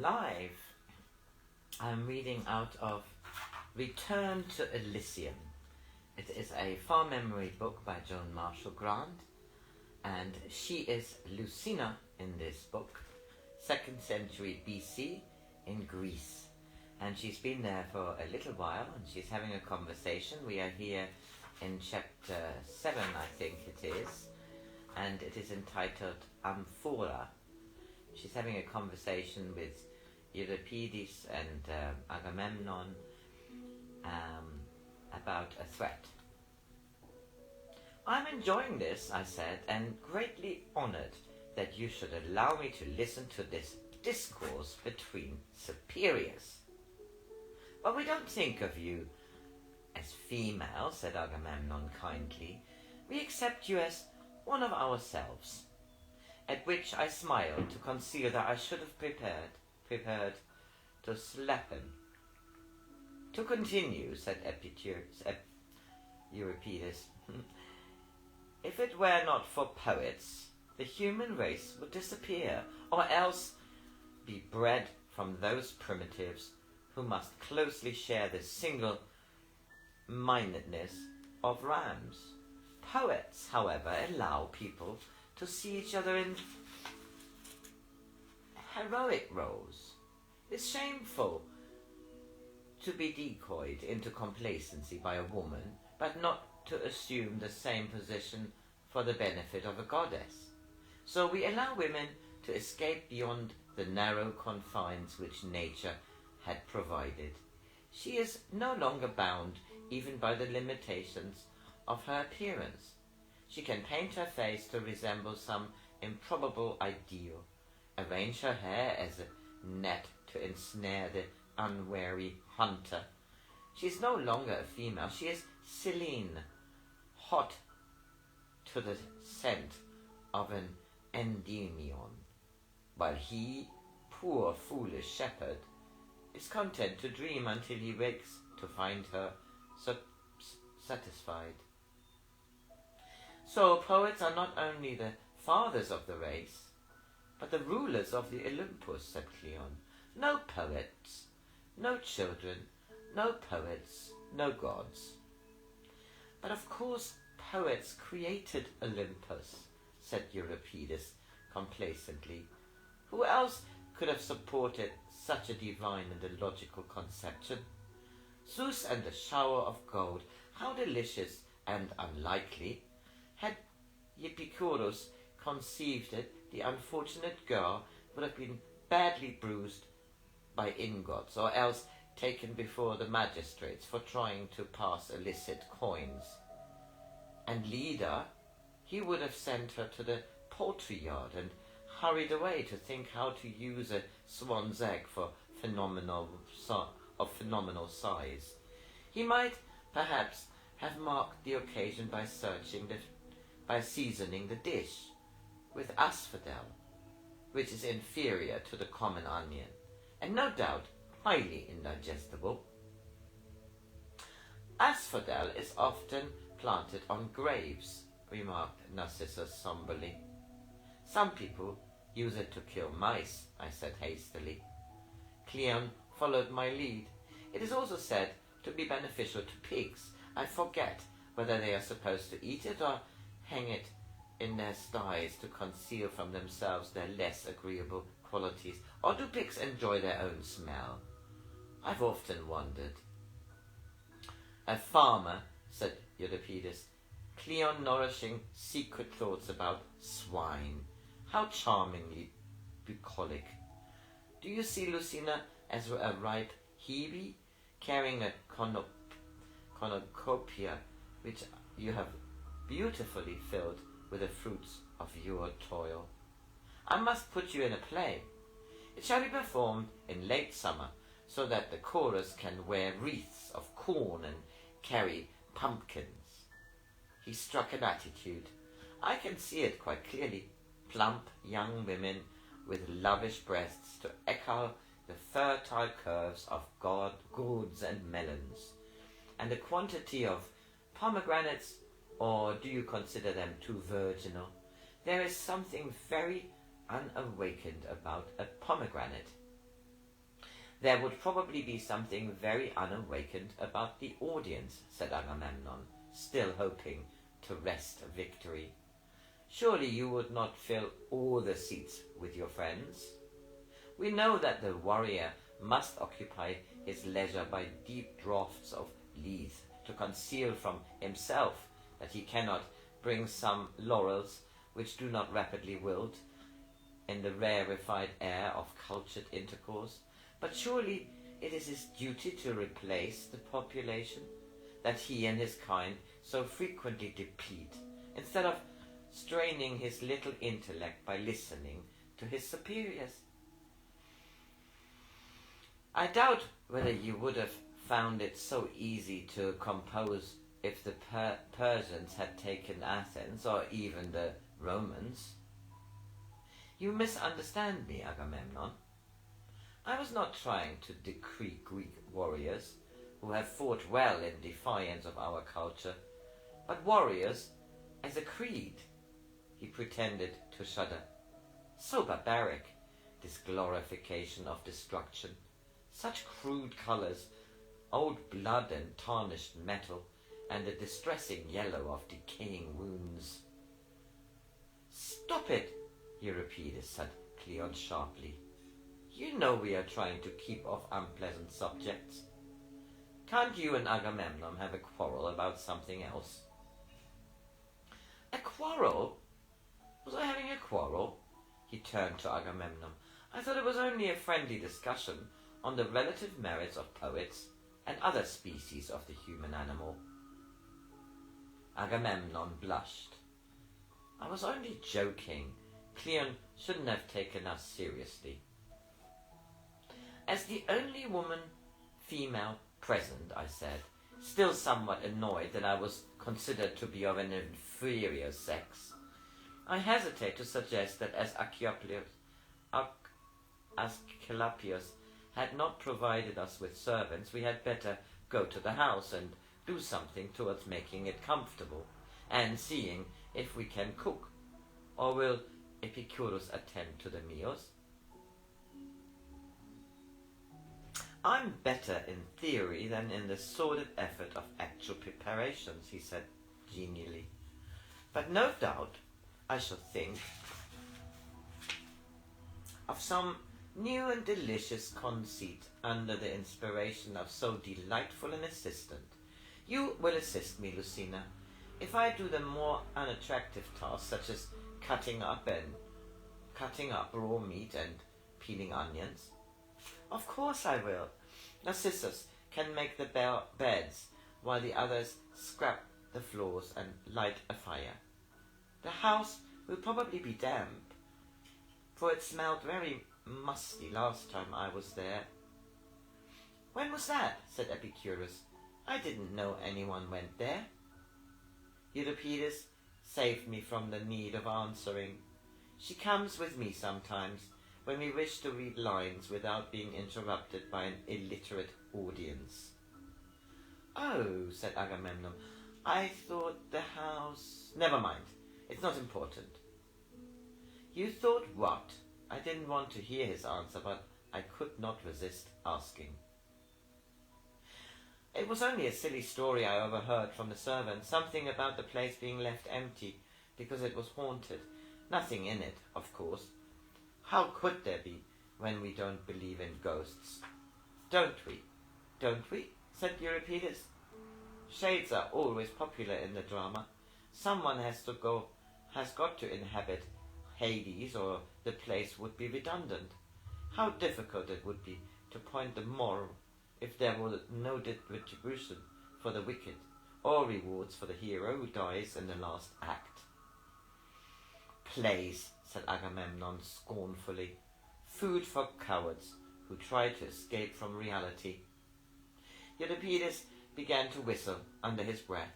live. I'm reading out of Return to Elysium. It is a far memory book by Joan Grant, and she is Lucina in this book, 2nd century BC in Greece. And she's been there for a little while, and she's having a conversation. We are here in chapter 7, I think it is, and it is entitled Amphora. She's having a conversation with Euripides and Agamemnon about a threat. I'm enjoying this, I said, and greatly honoured that you should allow me to listen to this discourse between superiors. But we don't think of you as female, said Agamemnon kindly. We accept you as one of ourselves. At which I smiled to conceal that I should have prepared to slap him. To continue, said Euripides, if it were not for poets, the human race would disappear, or else be bred from those primitives who must closely share the single-mindedness of rams. Poets, however, allow people to see each other in heroic roles. It's shameful to be decoyed into complacency by a woman, but not to assume the same position for the benefit of a goddess. So we allow women to escape beyond the narrow confines which nature had provided. She is no longer bound even by the limitations of her appearance. She can paint her face to resemble some improbable ideal, arrange her hair as a net to ensnare the unwary hunter. She is no longer a female, she is Selene, hot to the scent of an Endymion, while he, poor foolish shepherd, is content to dream until he wakes to find her satisfied. So poets are not only the fathers of the race, but the rulers of the Olympus, said Cleon. No poets, no children, no poets, no gods. But of course poets created Olympus, said Euripides complacently. Who else could have supported such a divine and illogical conception? Zeus and the shower of gold, how delicious and unlikely. Had Epicurus conceived it, the unfortunate girl would have been badly bruised by ingots, or else taken before the magistrates for trying to pass illicit coins. And Leda, he would have sent her to the poultry yard and hurried away to think how to use a swan's egg for phenomenal size. He might perhaps have marked the occasion by seasoning the dish with asphodel, which is inferior to the common onion, and no doubt highly indigestible. Asphodel is often planted on graves, remarked Narcissus somberly. Some people use it to kill mice, I said hastily. Cleon followed my lead. It is also said to be beneficial to pigs. I forget whether they are supposed to eat it or hang it in their sties to conceal from themselves their less agreeable qualities. Or do pigs enjoy their own smell? I've often wondered. A farmer, said Euripides, Cleon nourishing secret thoughts about swine. How charmingly bucolic. Do you see Lucina as a ripe Hebe, carrying a cornucopia which you have beautifully filled with the fruits of your toil? I must put you in a play. It shall be performed in late summer, so that the chorus can wear wreaths of corn and carry pumpkins. He struck an attitude. I can see it quite clearly. Plump young women with lavish breasts to echo the fertile curves of gourds and melons, and a quantity of pomegranates, or do you consider them too virginal? There is something very unawakened about a pomegranate. There would probably be something very unawakened about the audience, said Agamemnon, still hoping to wrest victory. Surely you would not fill all the seats with your friends? We know that the warrior must occupy his leisure by deep draughts of leith to conceal from himself that he cannot bring some laurels which do not rapidly wilt in the rarefied air of cultured intercourse. But surely it is his duty to replace the population that he and his kind so frequently deplete, instead of straining his little intellect by listening to his superiors. I doubt whether you would have found it so easy to compose if the Persians had taken Athens, or even the Romans. You misunderstand me, Agamemnon. I was not trying to decree Greek warriors who have fought well in defiance of our culture, but warriors as a creed. He pretended to shudder. So barbaric, this glorification of destruction. Such crude colors, old blood and tarnished metal, and the distressing yellow of decaying wounds. Stop it, Euripides, said Cleon sharply. You know we are trying to keep off unpleasant subjects. Can't you and Agamemnon have a quarrel about something else? A quarrel? Was I having a quarrel? He turned to Agamemnon. I thought it was only a friendly discussion on the relative merits of poets and other species of the human animal. Agamemnon blushed. I was only joking. Cleon shouldn't have taken us seriously. As the only female present, I said, still somewhat annoyed that I was considered to be of an inferior sex, I hesitate to suggest that as Asclepius had not provided us with servants, we had better go to the house and do something towards making it comfortable, and seeing if we can cook. Or will Epicurus attend to the meals? I'm better in theory than in the sordid effort of actual preparations, he said genially. But no doubt I shall think of some new and delicious conceit under the inspiration of so delightful an assistant. You will assist me, Lucina, if I do the more unattractive tasks, such as cutting up raw meat and peeling onions. Of course I will. Narcissus can make the beds, while the others scrap the floors and light a fire. The house will probably be damp, for it smelled very musty last time I was there. When was that? Said Epicurus. I didn't know anyone went there. Euripides saved me from the need of answering. She comes with me sometimes, when we wish to read lines without being interrupted by an illiterate audience. Oh, said Agamemnon, I thought the house... Never mind, it's not important. You thought what? I didn't want to hear his answer, but I could not resist asking. It was only a silly story I overheard from the servant, something about the place being left empty because it was haunted. Nothing in it, of course. How could there be when we don't believe in ghosts? Don't we? Don't we? Said Euripides. Shades are always popular in the drama. Someone has got to inhabit Hades, or the place would be redundant. How difficult it would be to point the moral if there were no retribution for the wicked, or rewards for the hero who dies in the last act. Plays, said Agamemnon scornfully. Food for cowards who try to escape from reality. Euripides began to whistle under his breath.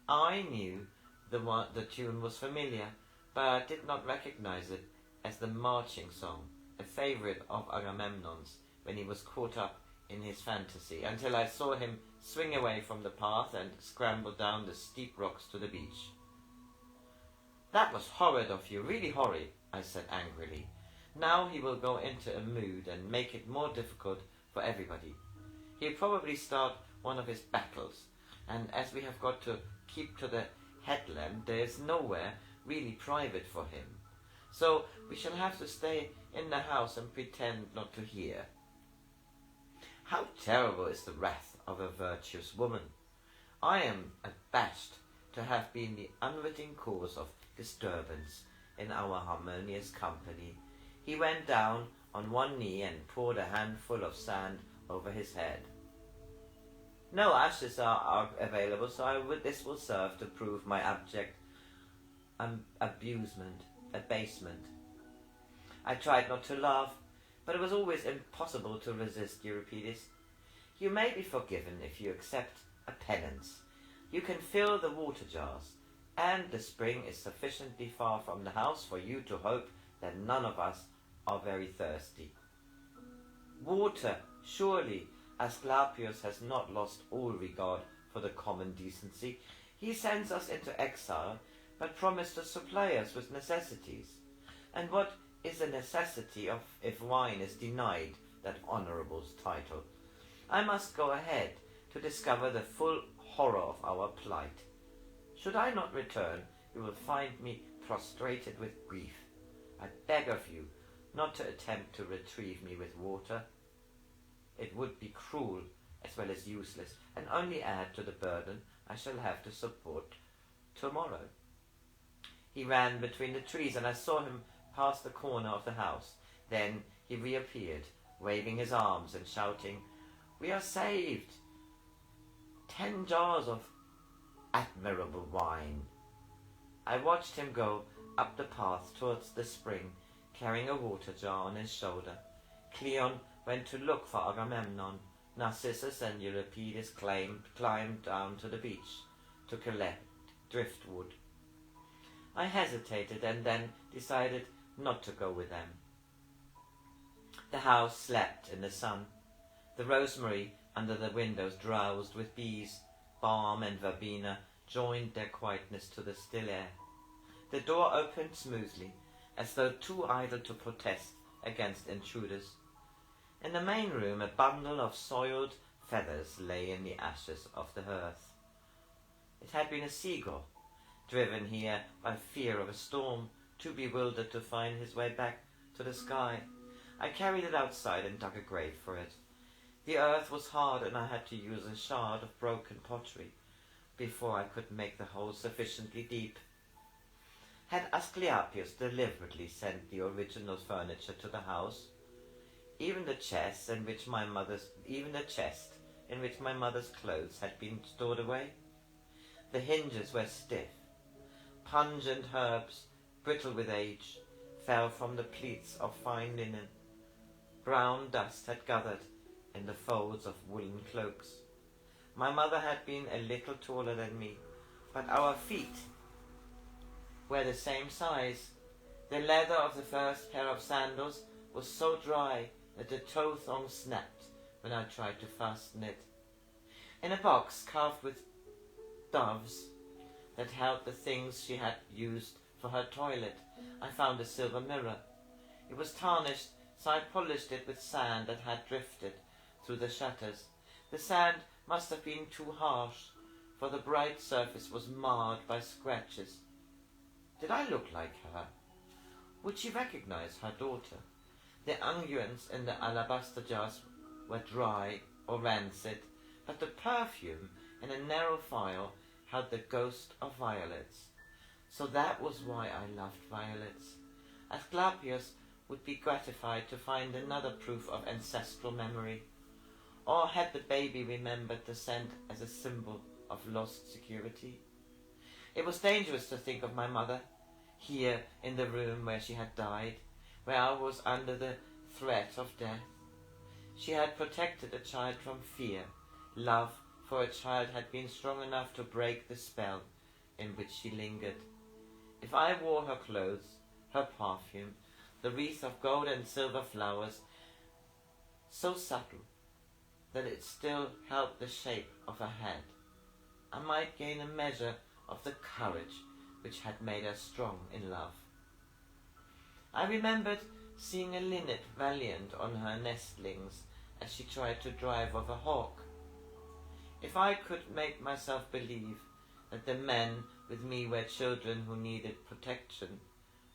I knew the tune was familiar, but did not recognize it as the marching song, a favorite of Agamemnon's when he was caught up in his fantasy, until I saw him swing away from the path and scramble down the steep rocks to the beach. That was horrid of you, really horrid, I said angrily. Now he will go into a mood and make it more difficult for everybody. He'll probably start one of his battles, and as we have got to keep to the headland, there is nowhere really private for him. So we shall have to stay in the house and pretend not to hear. How terrible is the wrath of a virtuous woman! I am abashed to have been the unwitting cause of disturbance in our harmonious company. He went down on one knee and poured a handful of sand over his head. No ashes are available, so this will serve to prove my abject abasement. I tried not to laugh, but it was always impossible to resist Euripides. You may be forgiven if you accept a penance. You can fill the water jars, and the spring is sufficiently far from the house for you to hope that none of us are very thirsty. Water, surely, Asclepius has not lost all regard for the common decency. He sends us into exile, but promised to supply us with necessities. And what is a necessity if wine is denied that honourable title? I must go ahead to discover the full horror of our plight. Should I not return, you will find me prostrated with grief. I beg of you not to attempt to retrieve me with water. It would be cruel as well as useless, and only add to the burden I shall have to support tomorrow. He ran between the trees, and I saw him pass the corner of the house. Then he reappeared, waving his arms and shouting, "We are saved! 10 jars of admirable wine." I watched him go up the path towards the spring, carrying a water jar on his shoulder. Cleon went to look for Agamemnon. Narcissus and Euripides climbed down to the beach to collect driftwood. I hesitated and then decided not to go with them. The house slept in the sun. The rosemary under the windows drowsed with bees. Balm and verbena joined their quietness to the still air. The door opened smoothly, as though too idle to protest against intruders. In the main room a bundle of soiled feathers lay in the ashes of the hearth. It had been a seagull, driven here by fear of a storm, too bewildered to find his way back to the sky. I carried it outside and dug a grave for it. The earth was hard, and I had to use a shard of broken pottery before I could make the hole sufficiently deep. Had Asclepius deliberately sent the original furniture to the house? Even the chest in which my mother's clothes had been stored away? The hinges were stiff. Pungent herbs, brittle with age, fell from the pleats of fine linen. Brown dust had gathered in the folds of woolen cloaks. My mother had been a little taller than me, but our feet were the same size. The leather of the first pair of sandals was so dry that the toe thong snapped when I tried to fasten it. In a box carved with doves that held the things she had used for her toilet, I found a silver mirror. It was tarnished, so I polished it with sand that had drifted through the shutters. The sand must have been too harsh, for the bright surface was marred by scratches. Did I look like her? Would she recognize her daughter? The unguents in the alabaster jars were dry or rancid, but the perfume in a narrow phial had the ghost of violets. So that was why I loved violets. Asclepius would be gratified to find another proof of ancestral memory. Or had the baby remembered the scent as a symbol of lost security? It was dangerous to think of my mother, here in the room where she had died, where I was under the threat of death. She had protected a child from fear. Love for a child had been strong enough to break the spell in which she lingered. If I wore her clothes, her perfume, the wreath of gold and silver flowers, so subtle that it still held the shape of her head, I might gain a measure of the courage which had made her strong in love. I remembered seeing a linnet valiant on her nestlings as she tried to drive off a hawk. If I could make myself believe that the men with me were children who needed protection,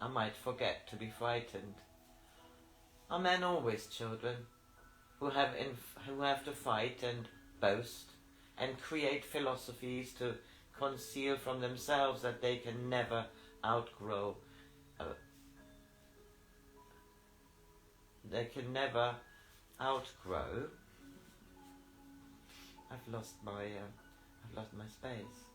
I might forget to be frightened. Are men always children who have to fight and boast and create philosophies to conceal from themselves that they can never outgrow? They can never outgrow. I've lost my space.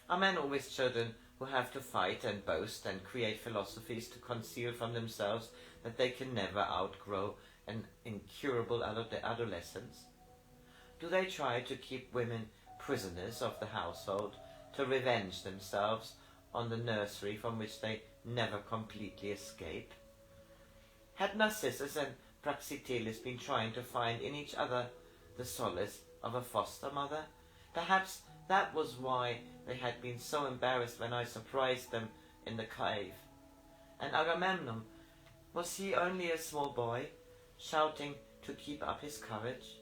Are men always children who have to fight and boast and create philosophies to conceal from themselves that they can never outgrow an incurable adolescence? Do they try to keep women prisoners of the household, to revenge themselves on the nursery from which they never completely escape? Had Narcissus and Praxiteles been trying to find in each other the solace of a foster mother? Perhaps that was why they had been so embarrassed when I surprised them in the cave. And Agamemnon, was he only a small boy, shouting to keep up his courage?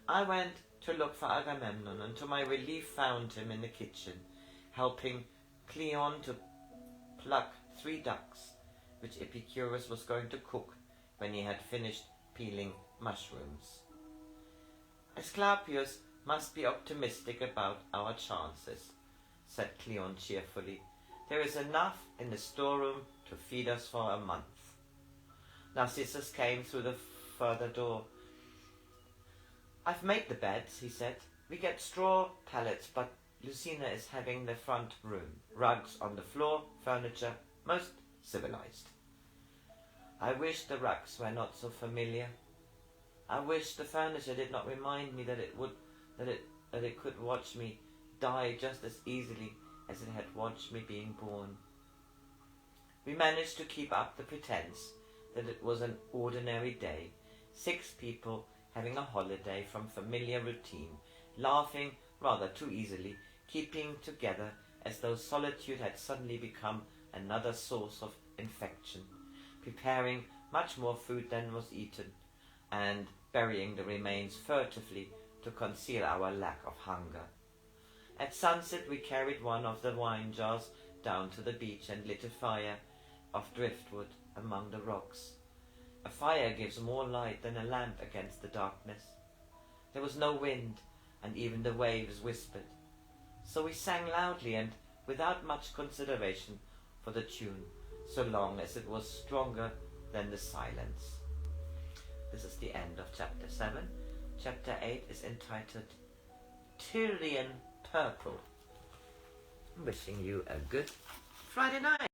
I went to look for Agamemnon, and to my relief found him in the kitchen, helping Cleon to pluck 3 ducks, which Epicurus was going to cook when he had finished peeling mushrooms. Asclepius must be optimistic about our chances, said Cleon cheerfully. There is enough in the storeroom to feed us for a month. Narcissus came through the further door. I've made the beds, he said. We get straw pallets, but Lucina is having the front room. Rugs on the floor, furniture, most civilized. I wish the rugs were not so familiar. I wish the furniture did not remind me that it could watch me die just as easily as it had watched me being born. We managed to keep up the pretense that it was an ordinary day, 6 people having a holiday from familiar routine, laughing rather too easily, keeping together as though solitude had suddenly become another source of infection, preparing much more food than was eaten, and burying the remains furtively to conceal our lack of hunger. At sunset we carried one of the wine jars down to the beach and lit a fire of driftwood among the rocks. A fire gives more light than a lamp against the darkness. There was no wind, and even the waves whispered. So we sang loudly and without much consideration for the tune, so long as it was stronger than the silence. This is the end of chapter 7. Chapter 8 is entitled Tyrian Purple. I'm wishing you a good Friday night.